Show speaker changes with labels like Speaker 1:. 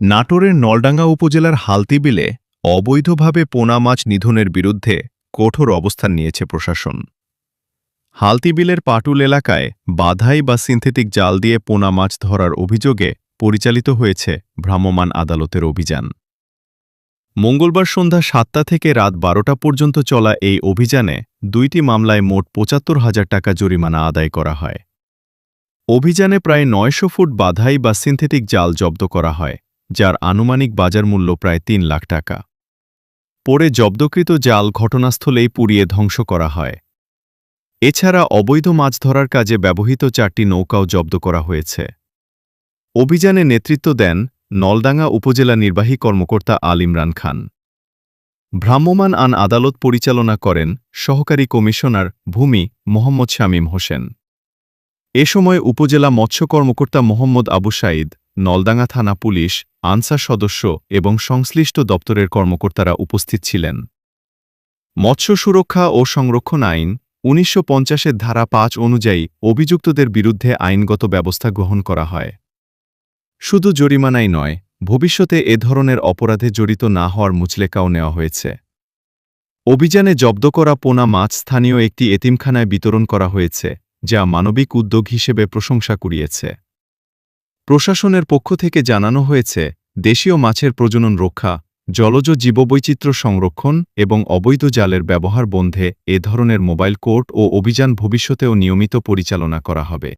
Speaker 1: নাটোরের নলডাঙ্গা উপজেলার হালতিবিলে অবৈধভাবে পোনা মাছ নিধনের বিরুদ্ধে কঠোর অবস্থান নিয়েছে প্রশাসন। হালতিবিলের পাটুল এলাকায় বাধাই বা সিনথেটিক জাল দিয়ে পোনা মাছ ধরার অভিযোগে পরিচালিত হয়েছে ভ্রাম্যমাণ আদালতের অভিযান। মঙ্গলবার সন্ধ্যা ৭টা থেকে রাত ১২টা পর্যন্ত চলা এই অভিযানে ২টি মামলায় মোট ৭৫,০০০ টাকা জরিমানা আদায় করা হয়। অভিযানে প্রায় ৯০০ ফুট বাধাই বা সিনথেটিক জাল জব্দ করা হয়, যার আনুমানিক বাজার মূল্য প্রায় ৩ লাখ টাকা। পরে জব্দকৃত জাল ঘটনাস্থলেই পুড়িয়ে ধ্বংস করা হয়। এছাড়া অবৈধ মাছ ধরার কাজে ব্যবহৃত ৪টি নৌকাও জব্দ করা হয়েছে। অভিযানে নেতৃত্ব দেন নলডাঙ্গা উপজেলা নির্বাহী কর্মকর্তা আল ইমরান খান। ভ্রাম্যমাণ আদালত পরিচালনা করেন সহকারী কমিশনার ভূমি মোহাম্মদ শামীম হোসেন। এ সময় উপজেলা মৎস্য কর্মকর্তা মোহাম্মদ আবু সাঈদ, নলডাঙ্গা থানা পুলিশ, আনসার সদস্য এবং সংশ্লিষ্ট দপ্তরের কর্মকর্তারা উপস্থিত ছিলেন। মৎস্য সুরক্ষা ও সংরক্ষণ আইন ১৯৫০-এর ধারা ৫ অনুযায়ী অভিযুক্তদের বিরুদ্ধে আইনগত ব্যবস্থা গ্রহণ করা হয়। শুধু জরিমানাই নয়, ভবিষ্যতে এ ধরনের অপরাধে জড়িত না হওয়ার মুচলেকাও নেওয়া হয়েছে। অভিযানে জব্দ করা পোনা মাছ স্থানীয় একটি এতিমখানায় বিতরণ করা হয়েছে, যা মানবিক উদ্যোগ হিসেবে প্রশংসা কুড়িয়েছে। প্রশাসনের পক্ষ থেকে জানানো হয়েছে, দেশীয় মাছের প্রজনন রক্ষা, জলজ জীববৈচিত্র্য সংরক্ষণ এবং অবৈধ জালের ব্যবহার বন্ধে এ ধরনের মোবাইল কোর্ট ও অভিযান ভবিষ্যতেও নিয়মিত পরিচালনা করা হবে।